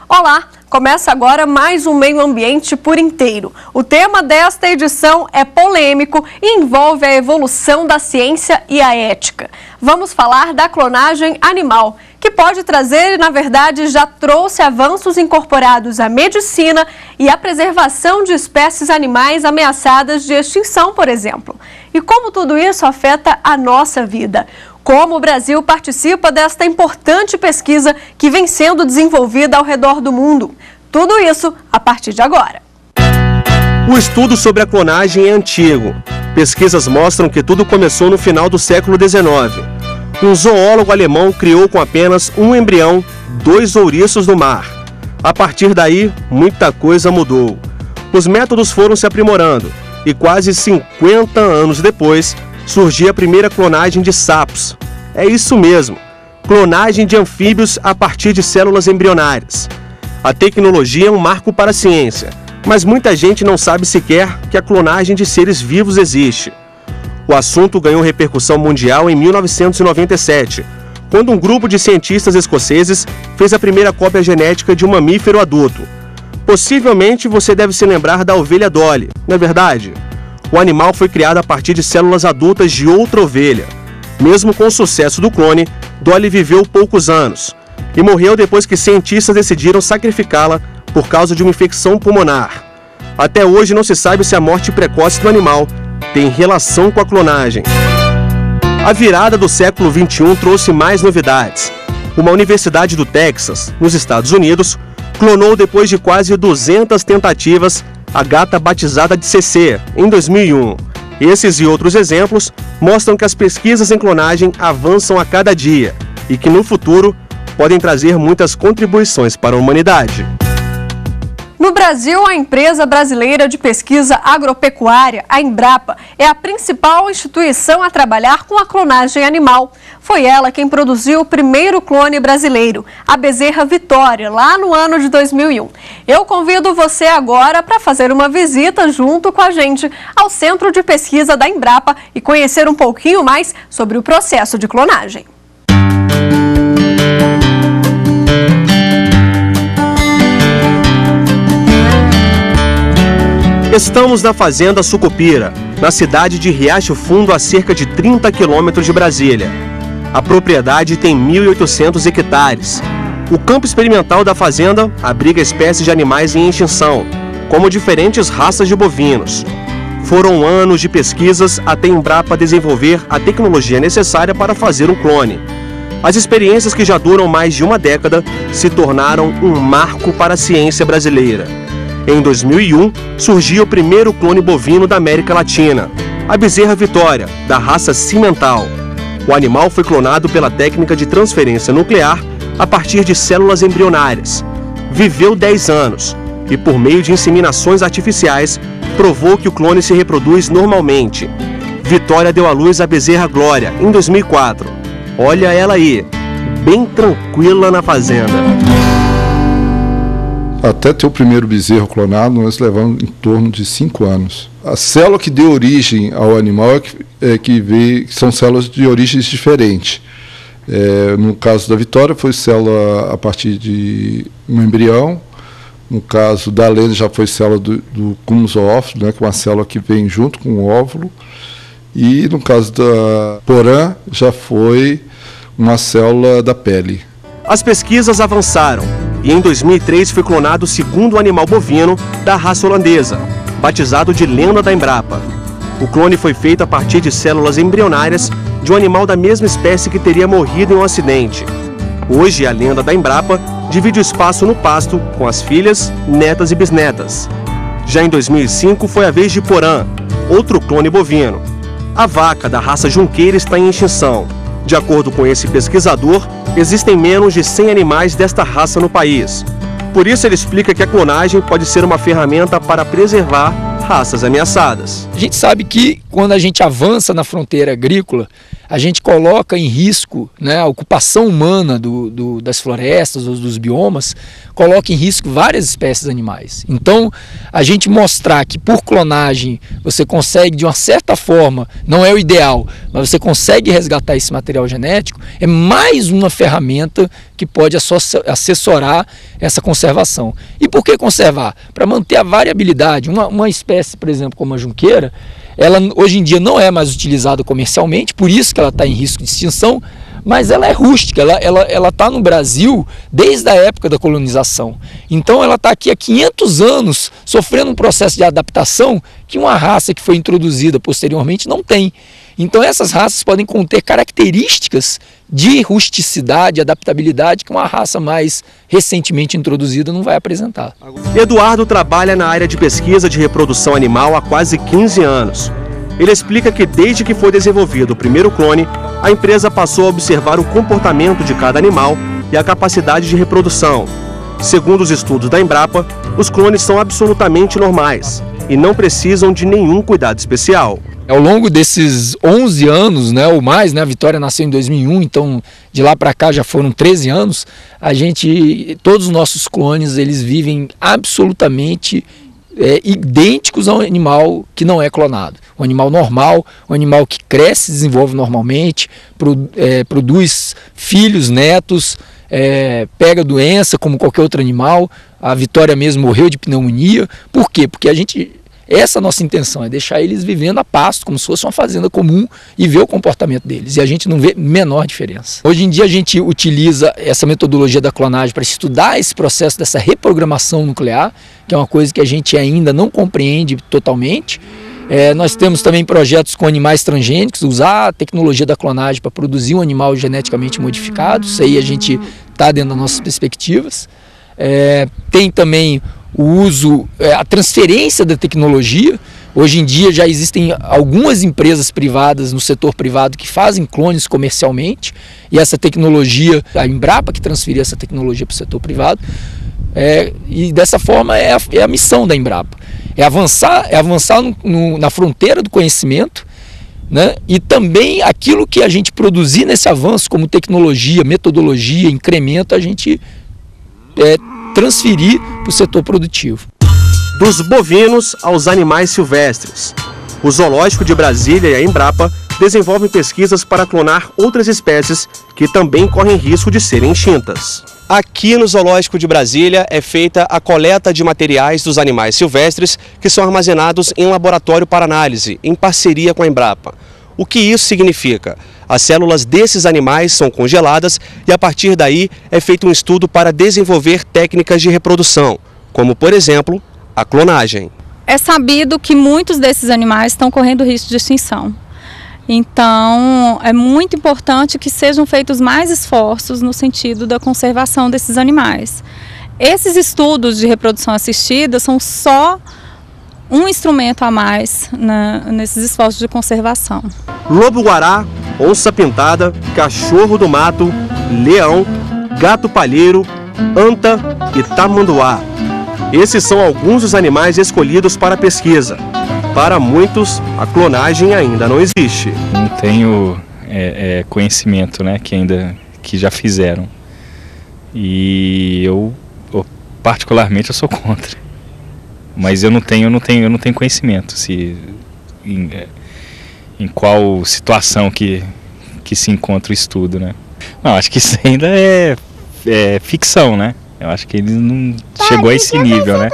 Olá! Começa agora mais um Meio Ambiente por inteiro. O tema desta edição é polêmico e envolve a evolução da ciência e a ética. Vamos falar da clonagem animal, que pode trazer e, na verdade, já trouxe avanços incorporados à medicina e à preservação de espécies animais ameaçadas de extinção, por exemplo. E como tudo isso afeta a nossa vida? Como o Brasil participa desta importante pesquisa que vem sendo desenvolvida ao redor do mundo? Tudo isso a partir de agora. O estudo sobre a clonagem é antigo. Pesquisas mostram que tudo começou no final do século XIX. Um zoólogo alemão criou com apenas um embrião 2 ouriços no mar. A partir daí, muita coisa mudou. Os métodos foram se aprimorando e quase 50 anos depois, surgia a primeira clonagem de sapos. É isso mesmo, clonagem de anfíbios a partir de células embrionárias. A tecnologia é um marco para a ciência, mas muita gente não sabe sequer que a clonagem de seres vivos existe. O assunto ganhou repercussão mundial em 1997, quando um grupo de cientistas escoceses fez a primeira cópia genética de um mamífero adulto. Possivelmente você deve se lembrar da ovelha Dolly, não é verdade? O animal foi criado a partir de células adultas de outra ovelha. Mesmo com o sucesso do clone, Dolly viveu poucos anos e morreu depois que cientistas decidiram sacrificá-la por causa de uma infecção pulmonar. Até hoje não se sabe se a morte precoce do animal tem relação com a clonagem. A virada do século XXI trouxe mais novidades. Uma universidade do Texas, nos Estados Unidos, clonou depois de quase 200 tentativas a gata batizada de CC, em 2001. Esses e outros exemplos mostram que as pesquisas em clonagem avançam a cada dia e que no futuro podem trazer muitas contribuições para a humanidade. No Brasil, a empresa brasileira de pesquisa agropecuária, a Embrapa, é a principal instituição a trabalhar com a clonagem animal. Foi ela quem produziu o primeiro clone brasileiro, a bezerra Vitória, lá no ano de 2001. Eu convido você agora para fazer uma visita junto com a gente ao Centro de Pesquisa da Embrapa e conhecer um pouquinho mais sobre o processo de clonagem. Estamos na Fazenda Sucupira, na cidade de Riacho Fundo, a cerca de 30 quilômetros de Brasília. A propriedade tem 1.800 hectares. O campo experimental da fazenda abriga espécies de animais em extinção, como diferentes raças de bovinos. Foram anos de pesquisas até a Embrapa desenvolver a tecnologia necessária para fazer um clone. As experiências, que já duram mais de uma década, se tornaram um marco para a ciência brasileira. Em 2001, surgiu o primeiro clone bovino da América Latina, a bezerra Vitória, da raça Cimental. O animal foi clonado pela técnica de transferência nuclear a partir de células embrionárias. Viveu 10 anos e, por meio de inseminações artificiais, provou que o clone se reproduz normalmente. Vitória deu à luz a bezerra Glória em 2004. Olha ela aí, bem tranquila na fazenda. Até ter o primeiro bezerro clonado, nós levamos em torno de 5 anos. A célula que deu origem ao animal que são células de origens diferentes. No caso da Vitória, foi célula a partir de um embrião. No caso da Lena, já foi célula do cúmulo zoófilo, né, que é uma célula que vem junto com o óvulo. E no caso da Porã, já foi uma célula da pele. As pesquisas avançaram e em 2003 foi clonado o segundo animal bovino da raça holandesa, batizado de Lenda da Embrapa. O clone foi feito a partir de células embrionárias de um animal da mesma espécie que teria morrido em um acidente. Hoje, a Lenda da Embrapa divide o espaço no pasto com as filhas, netas e bisnetas. Já em 2005 foi a vez de Porã, outro clone bovino. A vaca da raça Junqueira está em extinção. De acordo com esse pesquisador, existem menos de 100 animais desta raça no país. Por isso, ele explica que a clonagem pode ser uma ferramenta para preservar raças ameaçadas. A gente sabe que quando a gente avança na fronteira agrícola, a gente coloca em risco, né, a ocupação humana das florestas ou dos biomas, coloca em risco várias espécies animais. Então, a gente mostrar que por clonagem você consegue, de uma certa forma, não é o ideal, mas você consegue resgatar esse material genético, é mais uma ferramenta que pode assessorar essa conservação. E por que conservar? Para manter a variabilidade. Uma espécie, por exemplo, como a junqueira, ela hoje em dia não é mais utilizada comercialmente, por isso que ela está em risco de extinção, mas ela é rústica, ela está no Brasil desde a época da colonização. Então ela está aqui há 500 anos sofrendo um processo de adaptação que uma raça que foi introduzida posteriormente não tem. Então essas raças podem conter características de rusticidade, adaptabilidade que uma raça mais recentemente introduzida não vai apresentar. Eduardo trabalha na área de pesquisa de reprodução animal há quase 15 anos. Ele explica que desde que foi desenvolvido o primeiro clone, a empresa passou a observar o comportamento de cada animal e a capacidade de reprodução. Segundo os estudos da Embrapa, os clones são absolutamente normais e não precisam de nenhum cuidado especial. Ao longo desses 11 anos, né, ou mais, né, a Vitória nasceu em 2001, então de lá para cá já foram 13 anos, todos os nossos clones, eles vivem absolutamente idênticos ao animal que não é clonado. Um animal normal, um animal que cresce, desenvolve normalmente, produz filhos, netos, pega doença como qualquer outro animal. A Vitória mesmo morreu de pneumonia. Por quê? Porque essa é a nossa intenção, é deixar eles vivendo a pasto, como se fosse uma fazenda comum, e ver o comportamento deles. E a gente não vê menor diferença. Hoje em dia a gente utiliza essa metodologia da clonagem para estudar esse processo dessa reprogramação nuclear, que é uma coisa que a gente ainda não compreende totalmente. Nós temos também projetos com animais transgênicos, usar a tecnologia da clonagem para produzir um animal geneticamente modificado. Isso aí a gente está dentro das nossas perspectivas. Tem também o uso, a transferência da tecnologia. Hoje em dia já existem algumas empresas privadas no setor privado que fazem clones comercialmente, e essa tecnologia, a Embrapa que transferiu essa tecnologia para o setor privado, e dessa forma é a missão da Embrapa, é avançar na fronteira do conhecimento, né? E também aquilo que a gente produzir nesse avanço como tecnologia, metodologia, incremento, a gente transferir para o setor produtivo. Dos bovinos aos animais silvestres. O Zoológico de Brasília e a Embrapa desenvolvem pesquisas para clonar outras espécies que também correm risco de serem extintas. Aqui no Zoológico de Brasília é feita a coleta de materiais dos animais silvestres que são armazenados em laboratório para análise, em parceria com a Embrapa. O que isso significa? As células desses animais são congeladas e a partir daí é feito um estudo para desenvolver técnicas de reprodução, como por exemplo, a clonagem. É sabido que muitos desses animais estão correndo risco de extinção. Então, é muito importante que sejam feitos mais esforços no sentido da conservação desses animais. Esses estudos de reprodução assistida são só um instrumento a mais nesses esforços de conservação. Lobo-guará, onça-pintada, cachorro do mato, leão, gato palheiro, anta e tamanduá. Esses são alguns dos animais escolhidos para a pesquisa. Para muitos, a clonagem ainda não existe. Não tenho conhecimento, né, que já fizeram. E eu particularmente eu sou contra. Mas eu não tenho conhecimento em qual situação que se encontra o estudo, né? Não, acho que isso ainda é ficção, né? Eu acho que ele não chegou a esse nível, né?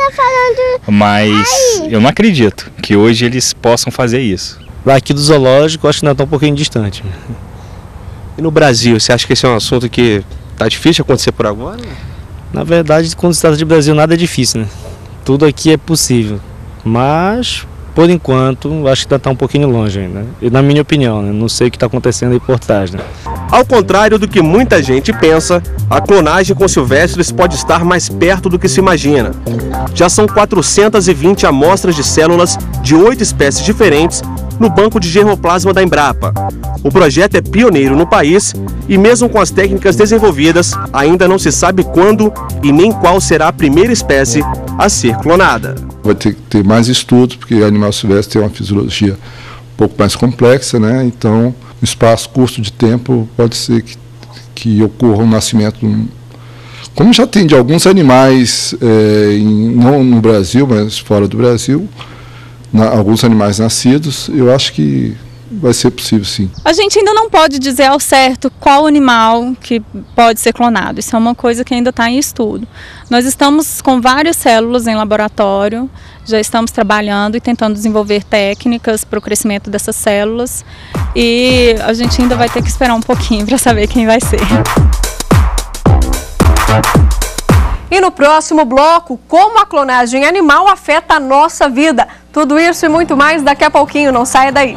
Mas eu não acredito que hoje eles possam fazer isso. Aqui do zoológico, acho que ainda está um pouquinho distante. E no Brasil, você acha que esse é um assunto que está difícil de acontecer por agora? Na verdade, quando se trata de Brasil, nada é difícil, né? Tudo aqui é possível. Mas, por enquanto, acho que ainda está um pouquinho longe ainda. E na minha opinião, né? Não sei o que está acontecendo aí por trás, né? Ao contrário do que muita gente pensa, a clonagem com silvestres pode estar mais perto do que se imagina. Já são 420 amostras de células de 8 espécies diferentes no banco de germoplasma da Embrapa. O projeto é pioneiro no país e mesmo com as técnicas desenvolvidas, ainda não se sabe quando e nem qual será a primeira espécie a ser clonada. Vai ter que ter mais estudos, porque o animal silvestre tem uma fisiologia um pouco mais complexa, né? Então espaço curto de tempo, pode ser que ocorra um nascimento, como já tem de alguns animais, não no Brasil, mas fora do Brasil, alguns animais nascidos, eu acho que vai ser possível, sim. A gente ainda não pode dizer ao certo qual animal que pode ser clonado. Isso é uma coisa que ainda está em estudo. Nós estamos com várias células em laboratório, já estamos trabalhando e tentando desenvolver técnicas para o crescimento dessas células. E a gente ainda vai ter que esperar um pouquinho para saber quem vai ser. E no próximo bloco, como a clonagem animal afeta a nossa vida. Tudo isso e muito mais daqui a pouquinho, não saia daí.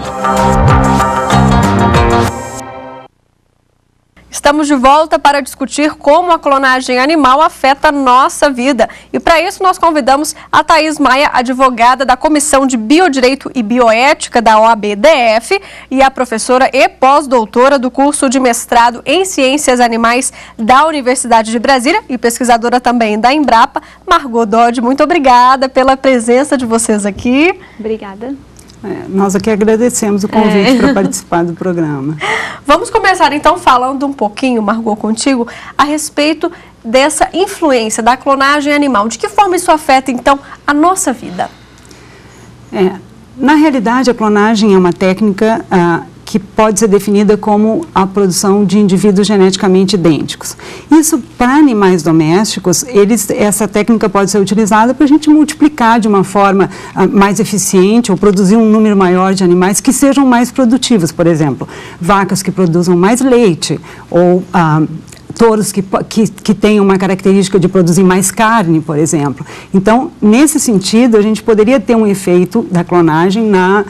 Estamos de volta para discutir como a clonagem animal afeta a nossa vida. E para isso nós convidamos a Thaís Maia, advogada da Comissão de Biodireito e Bioética da OAB-DF e a professora e pós-doutora do curso de mestrado em Ciências Animais da Universidade de Brasília e pesquisadora também da Embrapa, Margot Dodge. Muito obrigada pela presença de vocês aqui. Obrigada. Nós aqui agradecemos o convite para participar do programa. Vamos começar então falando um pouquinho, Margot, contigo, a respeito dessa influência da clonagem animal. De que forma isso afeta então a nossa vida? Na realidade, a clonagem é uma técnica que pode ser definida como a produção de indivíduos geneticamente idênticos. Isso, para animais domésticos, essa técnica pode ser utilizada para a gente multiplicar de uma forma mais eficiente ou produzir um número maior de animais que sejam mais produtivos, por exemplo, vacas que produzam mais leite ou touros que tenham uma característica de produzir mais carne, por exemplo. Então, nesse sentido, a gente poderia ter um efeito da clonagem na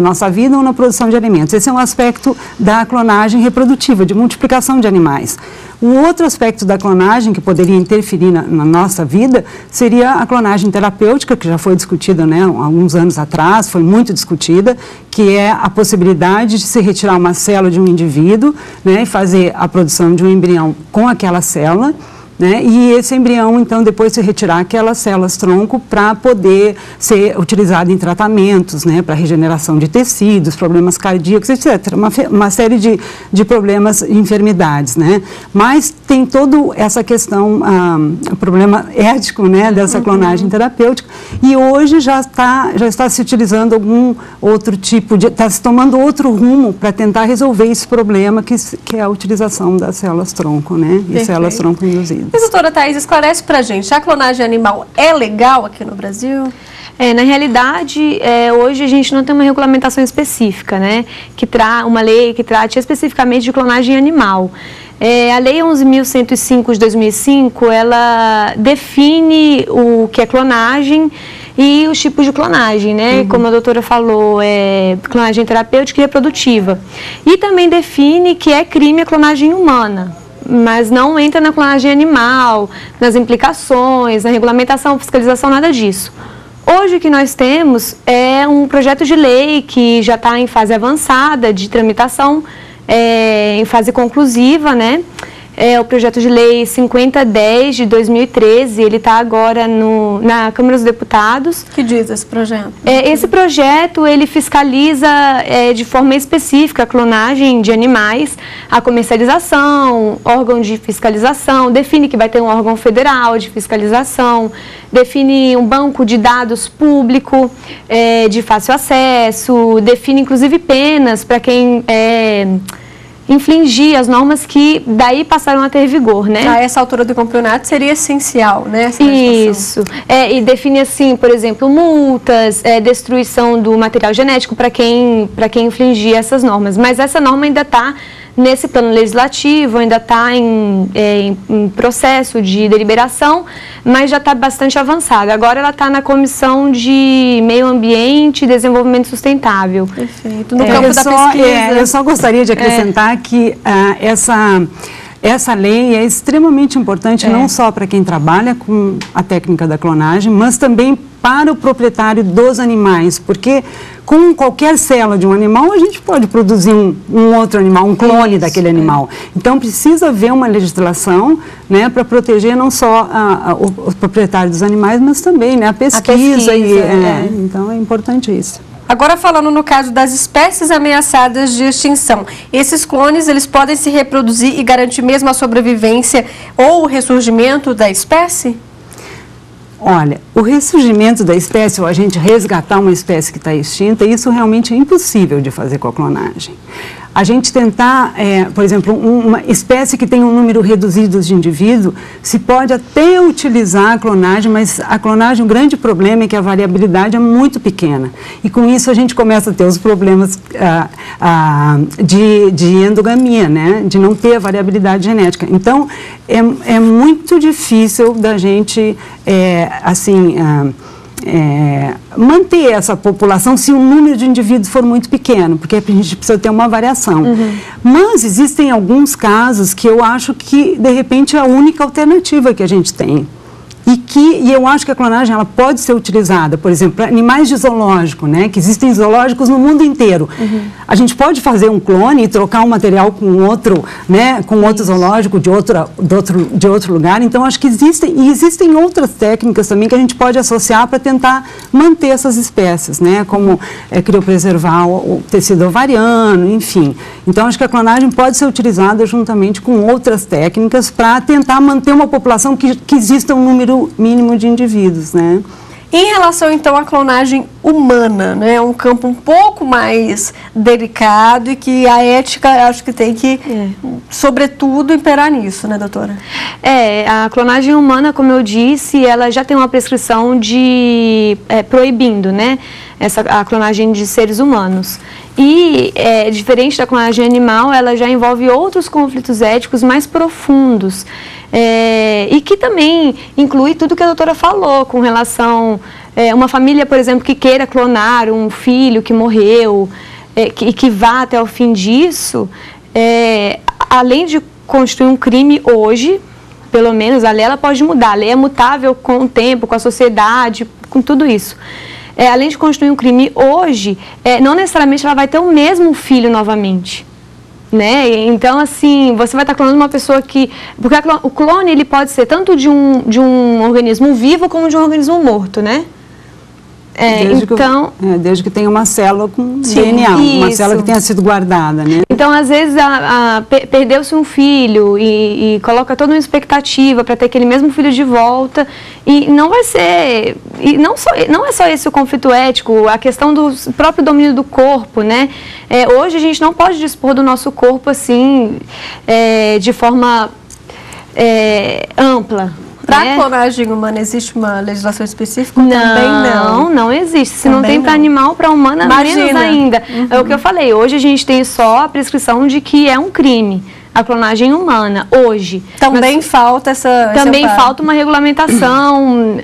nossa vida ou na produção de alimentos. Esse é um aspecto da clonagem reprodutiva, de multiplicação de animais. Um outro aspecto da clonagem que poderia interferir na nossa vida seria a clonagem terapêutica, que já foi discutida há alguns anos atrás, foi muito discutida, que é a possibilidade de se retirar uma célula de um indivíduo, e fazer a produção de um embrião com aquela célula, e esse embrião, então, depois se retirar aquelas células-tronco para poder ser utilizado em tratamentos, para regeneração de tecidos, problemas cardíacos, etc. Uma série de problemas e enfermidades, Mas tem toda essa questão, o problema ético, dessa clonagem terapêutica, e hoje já está se utilizando algum outro tipo está se tomando outro rumo para tentar resolver esse problema, que é a utilização das células-tronco, e células-tronco induzidas. Mas, doutora Thaís, esclarece para a gente, a clonagem animal é legal aqui no Brasil? Na realidade, hoje a gente não tem uma regulamentação específica, uma lei que trate especificamente de clonagem animal. A Lei 11.105 de 2005, ela define o que é clonagem e os tipos de clonagem, Como a doutora falou, clonagem terapêutica e reprodutiva. E também define que é crime a clonagem humana, mas não entra na clonagem animal, nas implicações, na regulamentação, fiscalização, nada disso. Hoje o que nós temos é um projeto de lei que já está em fase avançada de tramitação, em fase conclusiva, É o projeto de lei 5010 de 2013, ele está agora na Câmara dos Deputados. O que diz esse projeto? Esse projeto, ele fiscaliza de forma específica a clonagem de animais, a comercialização, órgão de fiscalização, define que vai ter um órgão federal de fiscalização, define um banco de dados público de fácil acesso, define inclusive penas para quem infligir as normas que daí passaram a ter vigor, A essa altura do campeonato seria essencial, Isso. E define assim, por exemplo, multas, destruição do material genético para quem infligir essas normas. Mas essa norma ainda está nesse plano legislativo, ainda está em processo de deliberação, mas já está bastante avançada. Agora ela está na Comissão de Meio Ambiente e Desenvolvimento Sustentável. Perfeito. No campo da pesquisa. Eu só gostaria de acrescentar que essa lei é extremamente importante, não só para quem trabalha com a técnica da clonagem, mas também para o proprietário dos animais, porque com qualquer célula de um animal, a gente pode produzir um outro animal, um clone daquele animal. Então, precisa haver uma legislação para proteger não só os proprietários dos animais, mas também a pesquisa. Então, é importante isso. Agora falando no caso das espécies ameaçadas de extinção, esses clones eles podem se reproduzir e garantir mesmo a sobrevivência ou o ressurgimento da espécie? Olha, o ressurgimento da espécie, ou a gente resgatar uma espécie que está extinta, isso realmente é impossível de fazer com a clonagem. A gente tentar, por exemplo, uma espécie que tem um número reduzido de indivíduos, se pode até utilizar a clonagem, mas a clonagem, o grande problema é que a variabilidade é muito pequena. E com isso a gente começa a ter os problemas de endogamia, né? De não ter a variabilidade genética. Então, é muito difícil da gente, manter essa população se o número de indivíduos for muito pequeno, porque a gente precisa ter uma variação. Mas existem alguns casos que eu acho que, de repente, é a única alternativa que a gente tem. E eu acho que a clonagem ela pode ser utilizada, por exemplo, para animais de zoológico, né, que existem zoológicos no mundo inteiro. A gente pode fazer um clone e trocar um material com outro, né, com outro zoológico de outro lugar. Então, acho que existem outras técnicas também que a gente pode associar para tentar manter essas espécies, né, como criopreservar o tecido ovariano, enfim. Então, acho que a clonagem pode ser utilizada juntamente com outras técnicas para tentar manter uma população que exista um número mínimo de indivíduos, né? Em relação, então, à clonagem humana, né? É um campo um pouco mais delicado e que a ética, acho que tem que, sobretudo, imperar nisso, né, doutora? A clonagem humana, como eu disse, ela já tem uma prescrição de proibindo, né? A clonagem de seres humanos. E, diferente da clonagem animal, ela já envolve outros conflitos éticos mais profundos. E que também inclui tudo que a doutora falou com relação a uma família, por exemplo, que queira clonar um filho que morreu e que vá até o fim disso, além de constituir um crime hoje, pelo menos a lei ela pode mudar, a lei é mutável com o tempo, com a sociedade, com tudo isso. Além de constituir um crime hoje, não necessariamente ela vai ter o mesmo filho novamente. Né? Então, assim, você vai estar clonando uma pessoa que... Porque o clone, ele pode ser tanto de um organismo vivo como de um organismo morto, né? Desde que tenha uma célula com DNA, uma célula que tenha sido guardada, né? Então, às vezes, perdeu-se um filho e coloca toda uma expectativa para ter aquele mesmo filho de volta e não vai ser... E não é só esse o conflito ético, a questão do próprio domínio do corpo, né? Hoje a gente não pode dispor do nosso corpo assim, de forma ampla. Para a clonagem humana existe uma legislação específica? Não existe. Se não tem para animal, para humana, menos ainda. É o que eu falei, hoje a gente tem só a prescrição de que é um crime. A clonagem humana, hoje. Também falta falta uma regulamentação.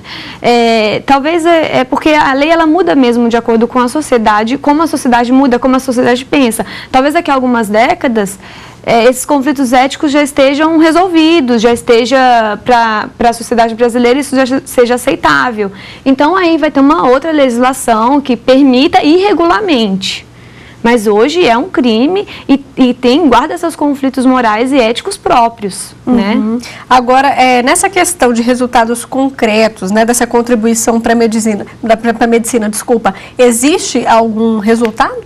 Talvez porque a lei ela muda mesmo de acordo com a sociedade, como a sociedade muda, como a sociedade pensa. Talvez daqui a algumas décadas esses conflitos éticos já estejam resolvidos, já esteja para a sociedade brasileira isso já seja aceitável. Então aí vai ter uma outra legislação que permita e regulamente. Mas hoje é um crime e guarda seus conflitos morais e éticos próprios, né? Agora, nessa questão de resultados concretos, né, dessa contribuição para a medicina, desculpa, existe algum resultado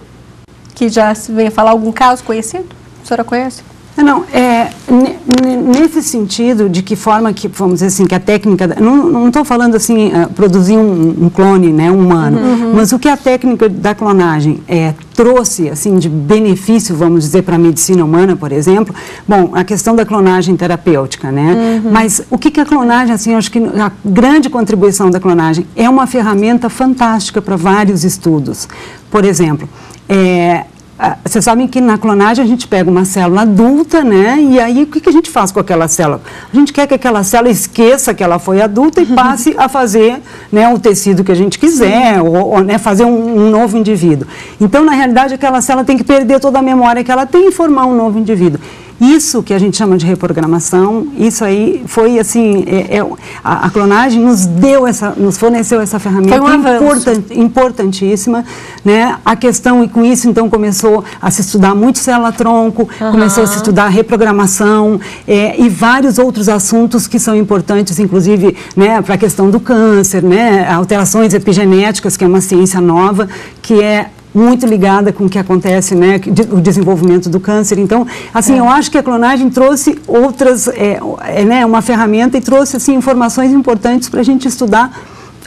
que já se venha falar, algum caso conhecido? A senhora conhece? Não, nesse sentido, de que forma que, vamos dizer assim, que a técnica, não estou falando assim, produzir um clone, né, humano, mas o que a técnica da clonagem trouxe, assim, de benefício, vamos dizer, para a medicina humana, por exemplo, bom, a questão da clonagem terapêutica, né, mas o que a clonagem, assim, eu acho que a grande contribuição da clonagem é uma ferramenta fantástica para vários estudos. Por exemplo, vocês sabem que na clonagem a gente pega uma célula adulta, né? E aí o que a gente faz com aquela célula? A gente quer que aquela célula esqueça que ela foi adulta e passe a fazer, né, o tecido que a gente quiser, ou né, fazer um novo indivíduo. Então, na realidade, aquela célula tem que perder toda a memória que ela tem e formar um novo indivíduo. Isso que a gente chama de reprogramação, isso aí foi assim, a clonagem nos forneceu essa ferramenta importantíssima, né? A questão, e com isso então começou a se estudar muito célula-tronco, começou a se estudar reprogramação e vários outros assuntos que são importantes, inclusive, né, para a questão do câncer, né? Alterações epigenéticas, que é uma ciência nova, que é muito ligada com o que acontece, né, o desenvolvimento do câncer. Então, assim, eu acho que a clonagem trouxe outras, né, uma ferramenta e trouxe, assim, informações importantes para a gente estudar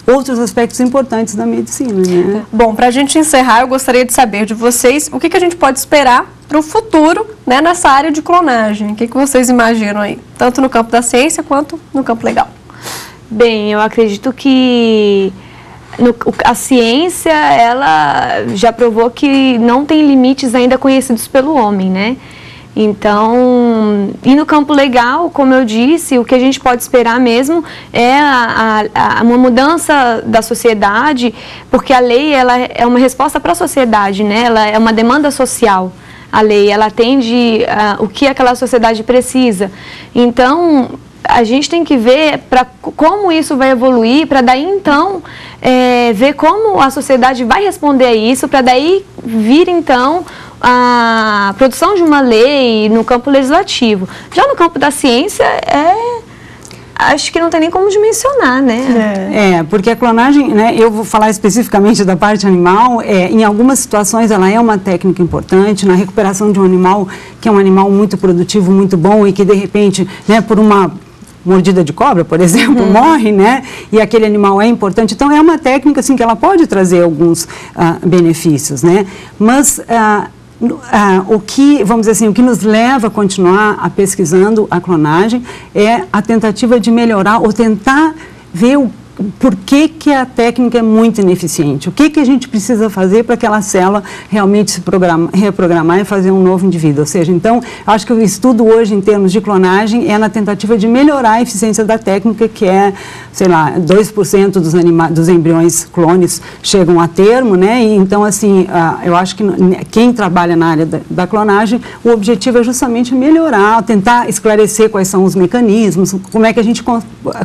outros aspectos importantes da medicina, né? Bom, para a gente encerrar, eu gostaria de saber de vocês o que a gente pode esperar para o futuro, né, nessa área de clonagem. O que vocês imaginam aí, tanto no campo da ciência quanto no campo legal? Bem, eu acredito que a ciência, ela já provou que não tem limites ainda conhecidos pelo homem, né? Então, e no campo legal, como eu disse, o que a gente pode esperar mesmo é uma mudança da sociedade, porque a lei, ela é uma resposta para a sociedade, né? Ela é uma demanda social. A lei, ela atende o que aquela sociedade precisa. Então, a gente tem que ver como isso vai evoluir, para daí então ver como a sociedade vai responder a isso, para daí vir então a produção de uma lei no campo legislativo. Já no campo da ciência, acho que não tem nem como dimensionar, né? Porque a clonagem, né, eu vou falar especificamente da parte animal, em algumas situações ela é uma técnica importante, na recuperação de um animal, que é um animal muito produtivo, muito bom, e que de repente, né, por uma mordida de cobra, por exemplo, morre, né? E aquele animal é importante. Então, é uma técnica, assim, que ela pode trazer alguns benefícios, né? Mas o que, vamos dizer assim, o que nos leva a continuar pesquisando a clonagem é a tentativa de melhorar ou tentar ver por que a técnica é muito ineficiente. O que a gente precisa fazer para aquela célula realmente se reprogramar e fazer um novo indivíduo. Ou seja, então, acho que o estudo hoje em termos de clonagem é na tentativa de melhorar a eficiência da técnica, que é, sei lá, 2% dos embriões clones chegam a termo, né? E, então, assim, eu acho que quem trabalha na área da clonagem, o objetivo é justamente melhorar, tentar esclarecer quais são os mecanismos, como é que a gente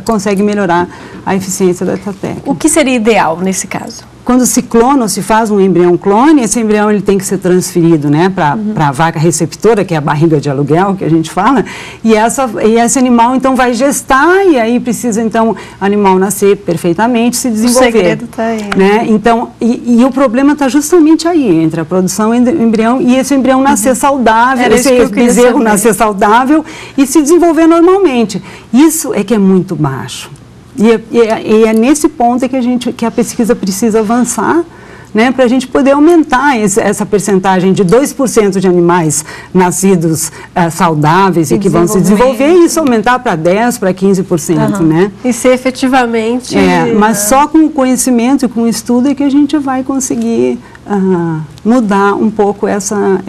consegue melhorar a eficiência dessa técnica. O que seria ideal nesse caso? Quando se clona ou se faz um embrião clone, esse embrião ele tem que ser transferido, né, para a vaca receptora, que é a barriga de aluguel que a gente fala, e esse animal então vai gestar, e aí precisa então o animal nascer perfeitamente, se desenvolver. O segredo está aí. Né? Então, e o problema está justamente aí, entre a produção do embrião e esse embrião nascer saudável, esse bezerro nascer saudável e se desenvolver normalmente. Isso é que é muito baixo. E é nesse ponto que a pesquisa precisa avançar, né, para a gente poder aumentar essa percentagem de 2% de animais nascidos saudáveis e que vão se desenvolver, e isso aumentar para 10%, para 15%. Né? E ser efetivamente... mas só com o conhecimento e com o estudo é que a gente vai conseguir mudar um pouco essa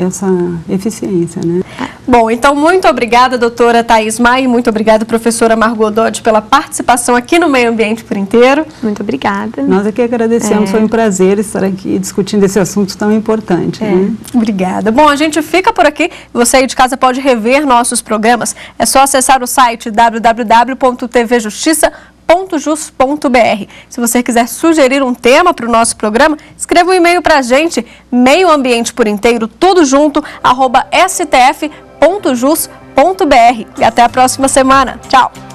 eficiência, né? Bom, então muito obrigada, doutora Thaís Maia, e muito obrigada, professora Margot Dodge, pela participação aqui no Meio Ambiente por Inteiro. Muito obrigada. Nós aqui agradecemos, foi um prazer estar aqui discutindo esse assunto tão importante. Né? Obrigada. Bom, a gente fica por aqui. Você aí de casa pode rever nossos programas. É só acessar o site www.tvjustiça.jus.br. Se você quiser sugerir um tema para o nosso programa, escreva um e-mail para a gente, Meio Ambiente por Inteiro, tudo junto, @stf.jus.br. E até a próxima semana. Tchau!